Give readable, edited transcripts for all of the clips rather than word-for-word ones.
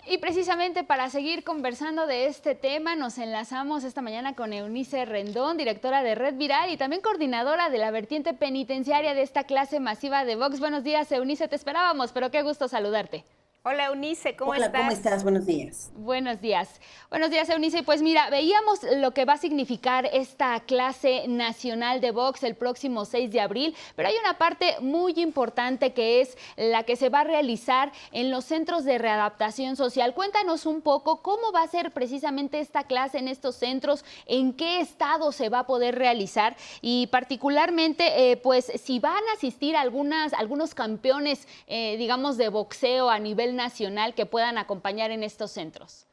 Y precisamente para seguir conversando de este tema, nos enlazamos esta mañana con Eunice Rendón, directora de Red Viral y también coordinadora de la vertiente penitenciaria de esta clase masiva de Vox. Buenos días, Eunice, te esperábamos, pero qué gusto saludarte. Hola Eunice, ¿cómo Hola, estás? ¿cómo estás? Buenos días. Buenos días. Buenos días, Eunice. Pues mira, veíamos lo que va a significar esta clase nacional de Vox el próximo 6 de abril, pero hay una parte muy importante que es la que se va a realizar en los centros de readaptación social. Cuéntanos un poco cómo va a ser precisamente esta clase en estos centros, en qué estado se va a poder realizar y particularmente, pues si van a asistir algunos campeones, digamos, de boxeo a nivel nacional que puedan acompañar en estos centros.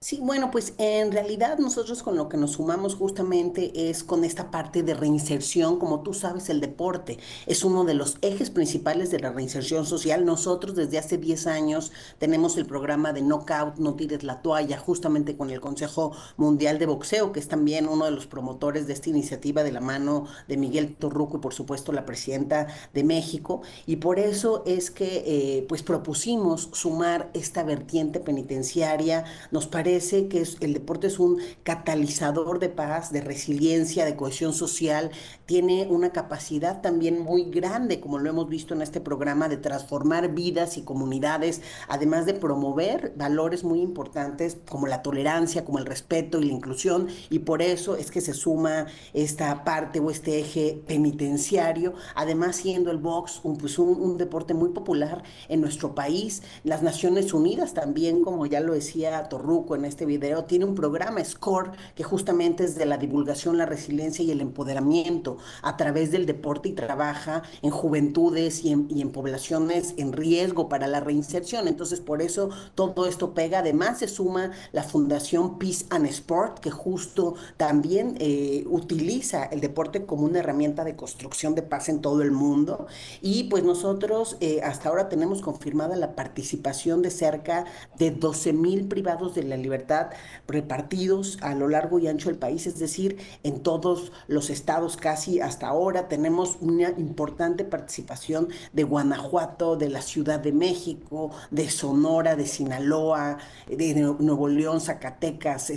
Sí, bueno, pues en realidad nosotros con lo que nos sumamos justamente es con esta parte de reinserción. Como tú sabes, el deporte es uno de los ejes principales de la reinserción social. Nosotros desde hace 10 años tenemos el programa de Knockout, No Tires la Toalla, justamente con el Consejo Mundial de Boxeo, que es también uno de los promotores de esta iniciativa de la mano de Miguel Torruco y por supuesto la presidenta de México. Y por eso es que pues propusimos sumar esta vertiente penitenciaria. Nos parece que el deporte es un catalizador de paz, de resiliencia, de cohesión social, tiene una capacidad también muy grande, como lo hemos visto en este programa, de transformar vidas y comunidades, además de promover valores muy importantes como la tolerancia, como el respeto y la inclusión, y por eso es que se suma esta parte o este eje penitenciario, además siendo el box un deporte muy popular en nuestro país. Las Naciones Unidas también, como ya lo decía Torruco en este video, tiene un programa SCORE que justamente es de la divulgación, la resiliencia y el empoderamiento a través del deporte y trabaja en juventudes y en poblaciones en riesgo para la reinserción. Entonces, por eso todo esto pega. Además, se suma la Fundación Peace and Sport, que justo también utiliza el deporte como una herramienta de construcción de paz en todo el mundo. Y pues nosotros hasta ahora tenemos confirmada la participación de cerca de 12,000 privados de la libertad repartidos a lo largo y ancho del país, es decir, en todos los estados casi hasta ahora. Tenemos una importante participación de Guanajuato, de la Ciudad de México, de Sonora, de Sinaloa, de Nuevo León, Zacatecas,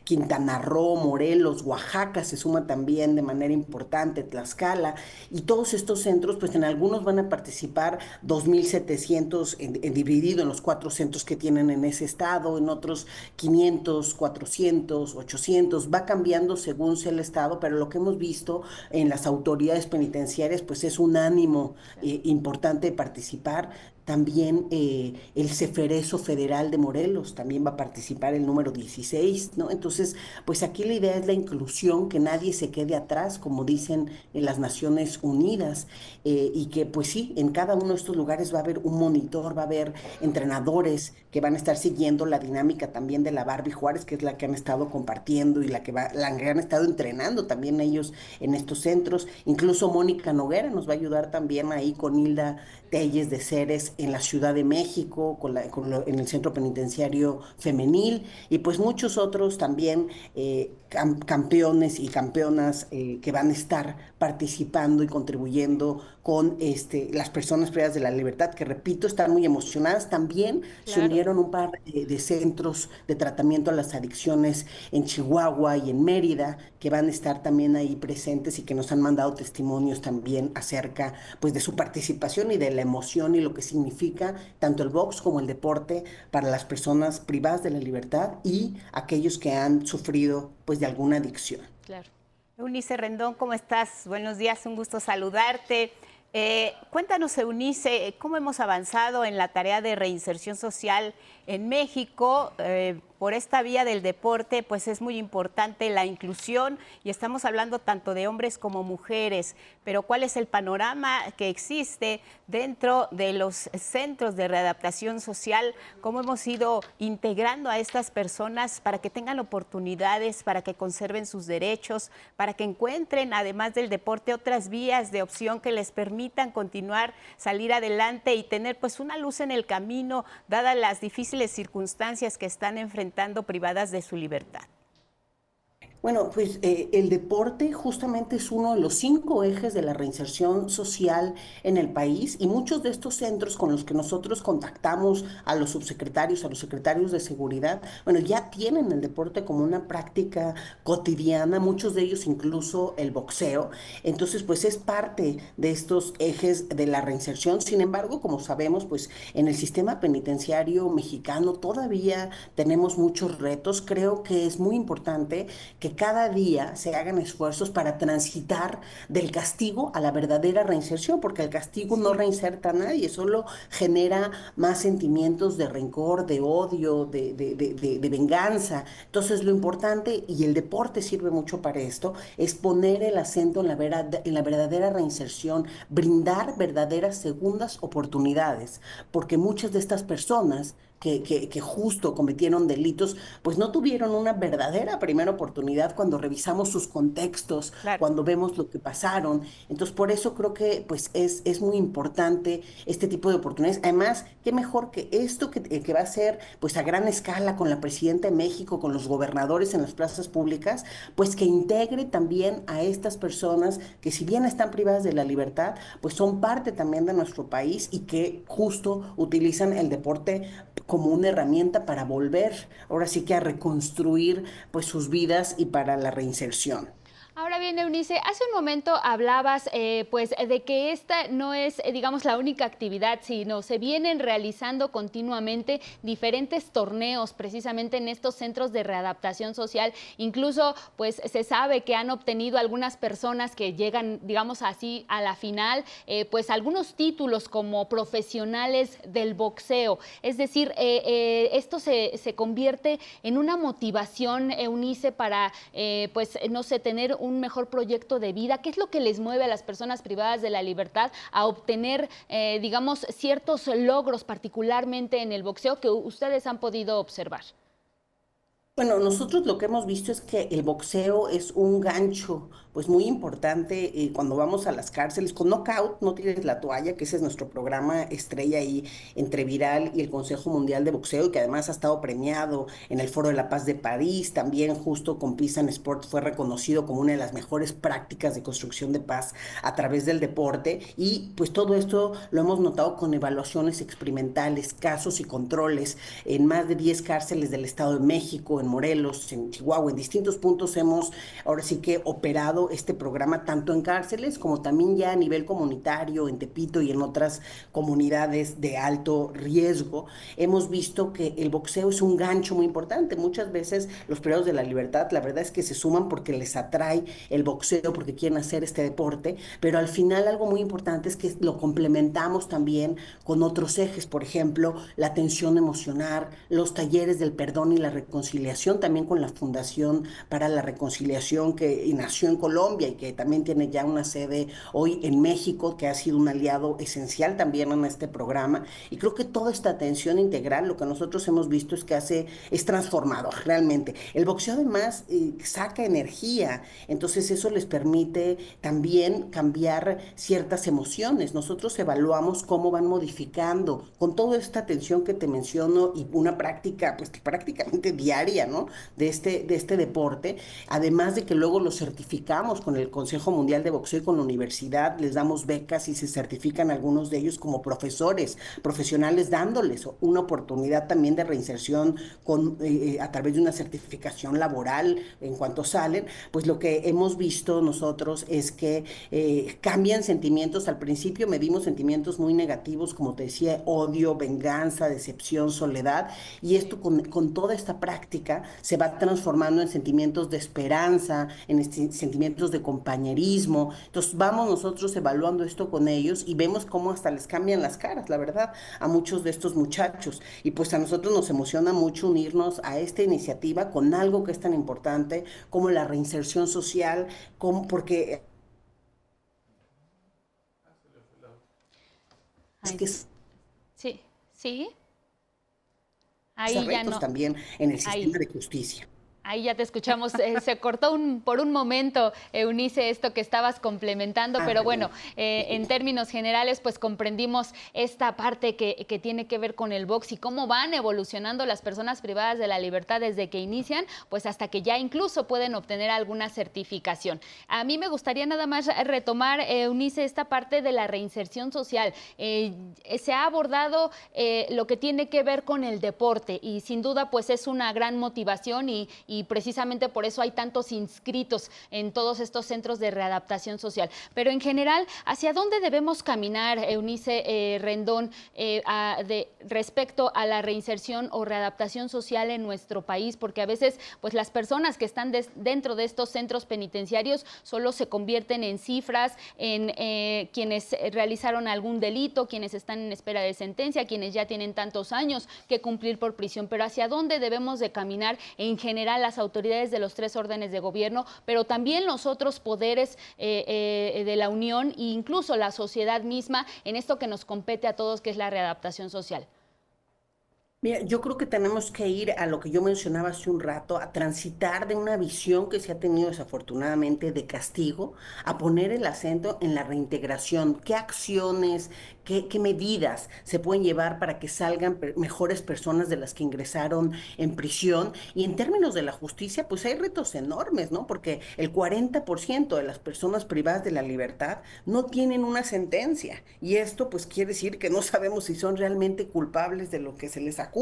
Quintana Roo, Morelos, Oaxaca se suma también de manera importante, Tlaxcala, y todos estos centros, pues en algunos van a participar 2,700 dividido en los 4 centros que tienen en ese estado, en otros 500, 400, 800, va cambiando según sea el estado, pero lo que hemos visto en las autoridades penitenciarias, pues es un ánimo importante de participar. También el Ceferezo Federal de Morelos también va a participar el número 16, ¿no? Entonces, pues aquí la idea es la inclusión, que nadie se quede atrás, como dicen en las Naciones Unidas, y que pues sí, en cada uno de estos lugares va a haber un monitor, va a haber entrenadores que van a estar siguiendo la dinámica también de la Barbie Juárez, que es la que han estado compartiendo y la que han estado entrenando también ellos en estos centros. Incluso Mónica Noguera nos va a ayudar también ahí con Hilda Telles de Ceres en la Ciudad de México, en el Centro Penitenciario Femenil, y pues muchos otros también campeones y campeonas que van a estar participando y contribuyendo con las personas privadas de la libertad, que repito, están muy emocionadas. También se Claro. unieron un par de centros de tratamiento a las adicciones en Chihuahua y en Mérida, que van a estar también ahí presentes y que nos han mandado testimonios también acerca pues de su participación y de la emoción y lo que significa tanto el box como el deporte para las personas privadas de la libertad y aquellos que han sufrido pues de alguna adicción. Claro. Eunice Rendón, ¿cómo estás? Buenos días, un gusto saludarte. Cuéntanos, Eunice, cómo hemos avanzado en la tarea de reinserción social en México. Por esta vía del deporte, pues es muy importante la inclusión y estamos hablando tanto de hombres como mujeres, pero ¿cuál es el panorama que existe dentro de los centros de readaptación social? ¿Cómo hemos ido integrando a estas personas para que tengan oportunidades, para que conserven sus derechos, para que encuentren, además del deporte, otras vías de opción que les permitan continuar, salir adelante y tener pues una luz en el camino, dadas las difíciles circunstancias que están enfrentando privadas de su libertad? Bueno, pues el deporte justamente es uno de los 5 ejes de la reinserción social en el país y muchos de estos centros con los que nosotros contactamos a los subsecretarios, a los secretarios de seguridad, bueno, ya tienen el deporte como una práctica cotidiana, muchos de ellos incluso el boxeo. Entonces, pues es parte de estos ejes de la reinserción. Sin embargo, como sabemos, pues en el sistema penitenciario mexicano todavía tenemos muchos retos. Creo que es muy importante que cada día se hagan esfuerzos para transitar del castigo a la verdadera reinserción, porque el castigo no Sí. reinserta a nadie, solo genera más sentimientos de rencor, de odio, de venganza. Entonces lo importante, y el deporte sirve mucho para esto, es poner el acento en la verdadera reinserción, brindar verdaderas segundas oportunidades, porque muchas de estas personas que justo cometieron delitos, pues no tuvieron una verdadera primera oportunidad cuando revisamos sus contextos, Claro. cuando vemos lo que pasaron. Entonces, por eso creo que pues es muy importante este tipo de oportunidades. Además, qué mejor que esto que va a ser pues a gran escala con la presidenta de México, con los gobernadores en las plazas públicas, pues que integre también a estas personas que si bien están privadas de la libertad, pues son parte también de nuestro país y que justo utilizan el deporte como una herramienta para volver, ahora sí que a reconstruir pues sus vidas y para la reinserción. Ahora bien, Eunice, hace un momento hablabas pues de que esta no es, digamos, la única actividad, sino se vienen realizando continuamente diferentes torneos precisamente en estos centros de readaptación social. Incluso, pues se sabe que han obtenido algunas personas que llegan, digamos así, a la final, pues algunos títulos como profesionales del boxeo. Es decir, esto se convierte en una motivación, Eunice, para, pues, no sé, tener un mejor proyecto de vida. ¿Qué es lo que les mueve a las personas privadas de la libertad a obtener, digamos, ciertos logros, particularmente en el boxeo, que ustedes han podido observar? Bueno, nosotros lo que hemos visto es que el boxeo es un gancho, pues muy importante cuando vamos a las cárceles. Con Knockout, No Tires la Toalla, que ese es nuestro programa estrella ahí entre Viral y el Consejo Mundial de Boxeo, y que además ha estado premiado en el Foro de la Paz de París. También justo con Peace and Sport fue reconocido como una de las mejores prácticas de construcción de paz a través del deporte. Y pues todo esto lo hemos notado con evaluaciones experimentales, casos y controles en más de 10 cárceles del Estado de México, en Morelos, en Chihuahua, en distintos puntos hemos ahora sí que operado este programa tanto en cárceles como también ya a nivel comunitario, en Tepito y en otras comunidades de alto riesgo. Hemos visto que el boxeo es un gancho muy importante. Muchas veces los privados de la libertad, la verdad es que se suman porque les atrae el boxeo, porque quieren hacer este deporte, pero al final algo muy importante es que lo complementamos también con otros ejes, por ejemplo, la atención emocional, los talleres del perdón y la reconciliación, también con la Fundación para la Reconciliación que nació en Colombia y que también tiene ya una sede hoy en México, que ha sido un aliado esencial también en este programa. Y creo que toda esta atención integral, lo que nosotros hemos visto es que es transformador realmente. El boxeo además saca energía, entonces eso les permite también cambiar ciertas emociones. Nosotros evaluamos cómo van modificando con toda esta atención que te menciono y una práctica pues prácticamente diaria, ¿no? De este deporte, además de que luego los certificamos con el Consejo Mundial de Boxeo y con la universidad, les damos becas y se certifican algunos de ellos como profesores, profesionales, dándoles una oportunidad también de reinserción a través de una certificación laboral en cuanto salen. Pues lo que hemos visto nosotros es que cambian sentimientos. Al principio medimos sentimientos muy negativos, como te decía, odio, venganza, decepción, soledad, y esto con toda esta práctica se va transformando en sentimientos de esperanza, en sentimientos de compañerismo. Entonces vamos nosotros evaluando esto con ellos y vemos cómo hasta les cambian las caras, la verdad, a muchos de estos muchachos. Y pues a nosotros nos emociona mucho unirnos a esta iniciativa con algo que es tan importante como la reinserción social, porque es Ay, que sí, sí, es ahí ya retos no, también en el ahí. sistema de justicia. Ahí ya te escuchamos, se cortó por un momento, Eunice, esto que estabas complementando, pero bueno, en términos generales, pues comprendimos esta parte que tiene que ver con el box y cómo van evolucionando las personas privadas de la libertad desde que inician, pues hasta que ya incluso pueden obtener alguna certificación. A mí me gustaría nada más retomar, Eunice, esta parte de la reinserción social. Se ha abordado lo que tiene que ver con el deporte y sin duda pues es una gran motivación y precisamente por eso hay tantos inscritos en todos estos centros de readaptación social. Pero en general, ¿hacia dónde debemos caminar, Eunice Rendón, respecto a la reinserción o readaptación social en nuestro país? Porque a veces pues las personas que están dentro de estos centros penitenciarios solo se convierten en cifras, en quienes realizaron algún delito, quienes están en espera de sentencia, quienes ya tienen tantos años que cumplir por prisión. Pero ¿hacia dónde debemos de caminar en general las autoridades de los 3 órdenes de gobierno, pero también los otros poderes de la Unión e incluso la sociedad misma en esto que nos compete a todos, que es la readaptación social? Mira, yo creo que tenemos que ir a lo que yo mencionaba hace un rato, a transitar de una visión que se ha tenido desafortunadamente de castigo, a poner el acento en la reintegración. ¿Qué acciones, qué medidas se pueden llevar para que salgan mejores personas de las que ingresaron en prisión? Y en términos de la justicia, pues hay retos enormes, ¿no? Porque el 40% de las personas privadas de la libertad no tienen una sentencia. Y esto pues quiere decir que no sabemos si son realmente culpables de lo que se les acusa.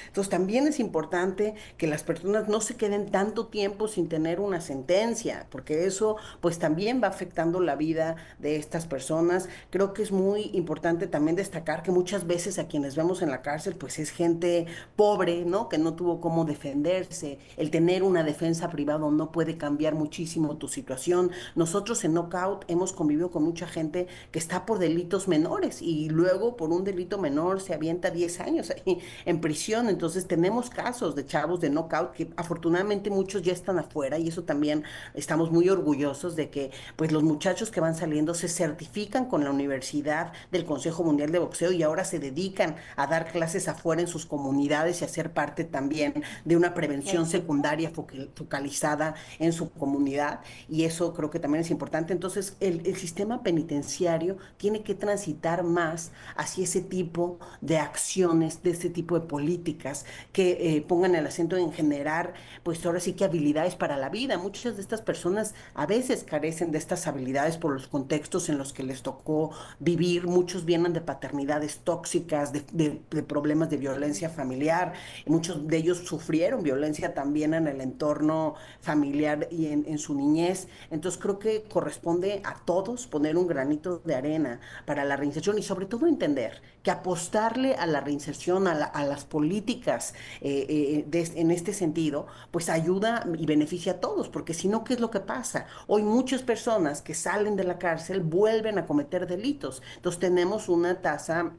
Entonces también es importante que las personas no se queden tanto tiempo sin tener una sentencia, porque eso pues también va afectando la vida de estas personas. Creo que es muy importante también destacar que muchas veces a quienes vemos en la cárcel pues es gente pobre, ¿no? Que no tuvo cómo defenderse. El tener una defensa privada no puede cambiar muchísimo tu situación. Nosotros en Knockout hemos convivido con mucha gente que está por delitos menores y luego por un delito menor se avienta 10 años ahí en prisión. Entonces tenemos casos de chavos de Knockout que afortunadamente muchos ya están afuera y eso también estamos muy orgullosos de que pues los muchachos que van saliendo se certifican con la Universidad del Consejo Mundial de Boxeo y ahora se dedican a dar clases afuera en sus comunidades y a ser parte también de una prevención secundaria focalizada en su comunidad y eso creo que también es importante. Entonces el sistema penitenciario tiene que transitar más hacia ese tipo de acciones, de ese tipo de políticas que pongan el acento en generar, pues ahora sí que habilidades para la vida. Muchas de estas personas a veces carecen de estas habilidades por los contextos en los que les tocó vivir. Muchos vienen de paternidades tóxicas, de problemas de violencia familiar. Muchos de ellos sufrieron violencia también en el entorno familiar y en su niñez. Entonces creo que corresponde a todos poner un granito de arena para la reinserción y sobre todo entender que apostarle a la reinserción, a las políticas en este sentido, pues ayuda y beneficia a todos, porque si no, ¿qué es lo que pasa? Hoy muchas personas que salen de la cárcel vuelven a cometer delitos, entonces tenemos una tasa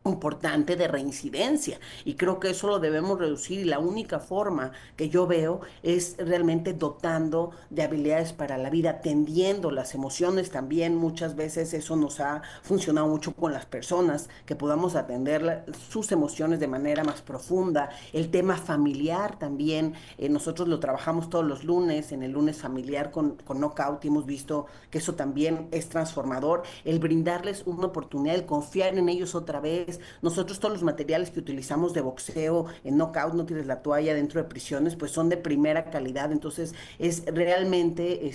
importante de reincidencia y creo que eso lo debemos reducir y la única forma que yo veo es realmente dotando de habilidades para la vida, atendiendo las emociones también. Muchas veces eso nos ha funcionado mucho con las personas, que podamos atender sus emociones de manera más profunda. El tema familiar también, nosotros lo trabajamos todos los lunes, en el lunes familiar con Knockout y hemos visto que eso también es transformador, el brindarles una oportunidad, el confiar en ellos otra vez. Nosotros todos los materiales que utilizamos de boxeo en Knockout, no tires la toalla dentro de prisiones, pues son de primera calidad, entonces es realmente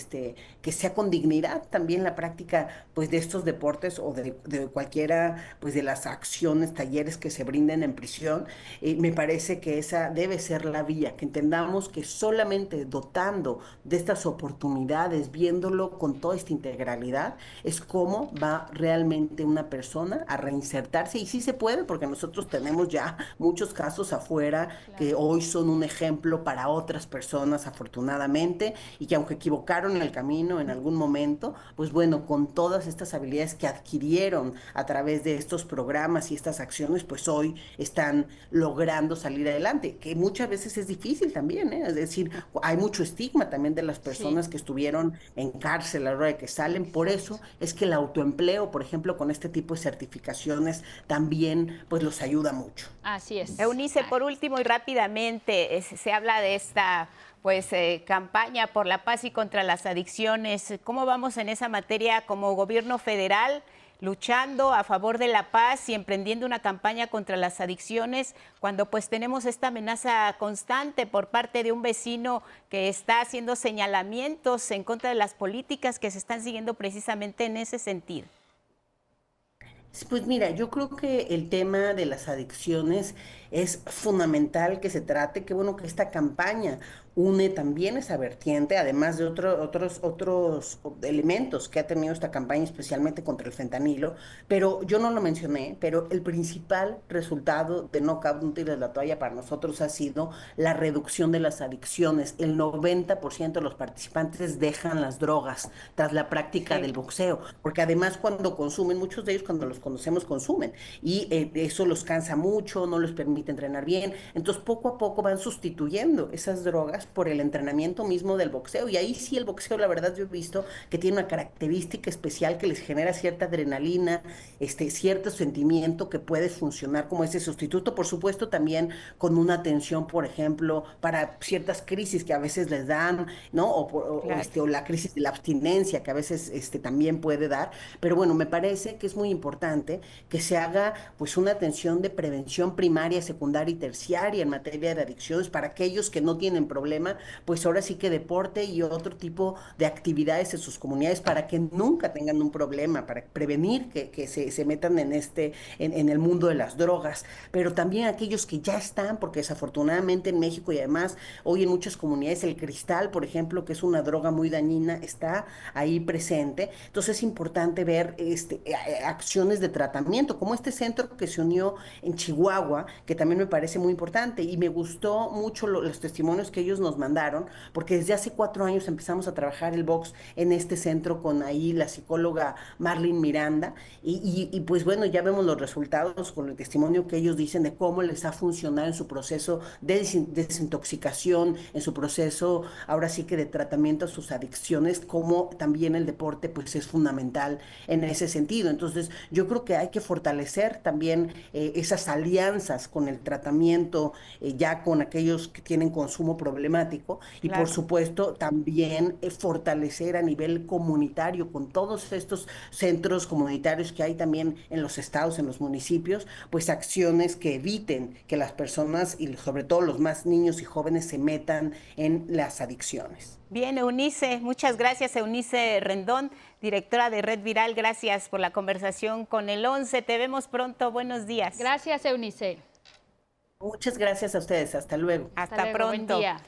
que sea con dignidad también la práctica pues de estos deportes o de cualquiera pues de las acciones, talleres que se brinden en prisión. Me parece que esa debe ser la vía, que entendamos que solamente dotando de estas oportunidades, viéndolo con toda esta integralidad, es cómo va realmente una persona a reinsertarse y sí se puede, porque nosotros tenemos ya muchos casos afuera que hoy son un ejemplo para otras personas, afortunadamente, y que aunque equivocaron en el camino en algún momento, pues bueno, con todas estas habilidades que adquirieron a través de estos programas y estas acciones, pues hoy están logrando salir adelante, que muchas veces es difícil también, ¿eh? Es decir, hay mucho estigma también de las personas Sí. que estuvieron en cárcel a la hora de que salen, por eso es que el autoempleo, por ejemplo, con este tipo de certificaciones, también también pues los ayuda mucho. Así es. Eunice, por último y rápidamente, se habla de esta campaña por la paz y contra las adicciones. ¿Cómo vamos en esa materia como gobierno federal, luchando a favor de la paz y emprendiendo una campaña contra las adicciones, cuando pues tenemos esta amenaza constante por parte de un vecino que está haciendo señalamientos en contra de las políticas que se están siguiendo precisamente en ese sentido? Pues mira, yo creo que el tema de las adicciones es fundamental que se trate. Qué bueno que esta campaña une también esa vertiente, además de otros elementos que ha tenido esta campaña, especialmente contra el fentanilo. Pero yo no lo mencioné, pero el principal resultado de No tires la toalla para nosotros ha sido la reducción de las adicciones. El 90% de los participantes dejan las drogas tras la práctica del boxeo, porque además cuando consumen, muchos de ellos cuando los conocemos consumen, y eso los cansa mucho, no les permite entrenar bien. Entonces poco a poco van sustituyendo esas drogas por el entrenamiento mismo del boxeo, y ahí sí el boxeo, la verdad, yo he visto que tiene una característica especial que les genera cierta adrenalina, cierto sentimiento que puede funcionar como ese sustituto, por supuesto también con una atención, por ejemplo, para ciertas crisis que a veces les dan, ¿no? O la crisis de la abstinencia que a veces también puede dar, pero bueno, me parece que es muy importante que se haga pues una atención de prevención primaria, secundaria y terciaria en materia de adicciones para aquellos que no tienen problema, pues ahora sí que deporte y otro tipo de actividades en sus comunidades para que nunca tengan un problema, para prevenir que se metan en el mundo de las drogas, pero también aquellos que ya están, porque desafortunadamente en México y además hoy en muchas comunidades el cristal, por ejemplo, que es una droga muy dañina, está ahí presente. Entonces es importante ver acciones de tratamiento, como este centro que se unió en Chihuahua, que también me parece muy importante, y me gustó mucho los testimonios que ellos nos mandaron, porque desde hace 4 años empezamos a trabajar el box en este centro con ahí la psicóloga Marlene Miranda, y pues bueno, ya vemos los resultados con el testimonio que ellos dicen de cómo les ha funcionado en su proceso de desintoxicación, en su proceso ahora sí que de tratamiento a sus adicciones, como también el deporte pues es fundamental en ese sentido. Entonces yo creo que hay que fortalecer también esas alianzas con el tratamiento, ya con aquellos que tienen consumo problemático, y por supuesto también fortalecer a nivel comunitario con todos estos centros comunitarios que hay también en los estados, en los municipios, pues acciones que eviten que las personas y sobre todo los más niños y jóvenes se metan en las adicciones. Bien, Eunice, muchas gracias, Eunice Rendón, directora de Red Viral. Gracias por la conversación con el 11. Te vemos pronto. Buenos días. Gracias, Eunice. Muchas gracias a ustedes. Hasta luego. Hasta pronto. Buen día.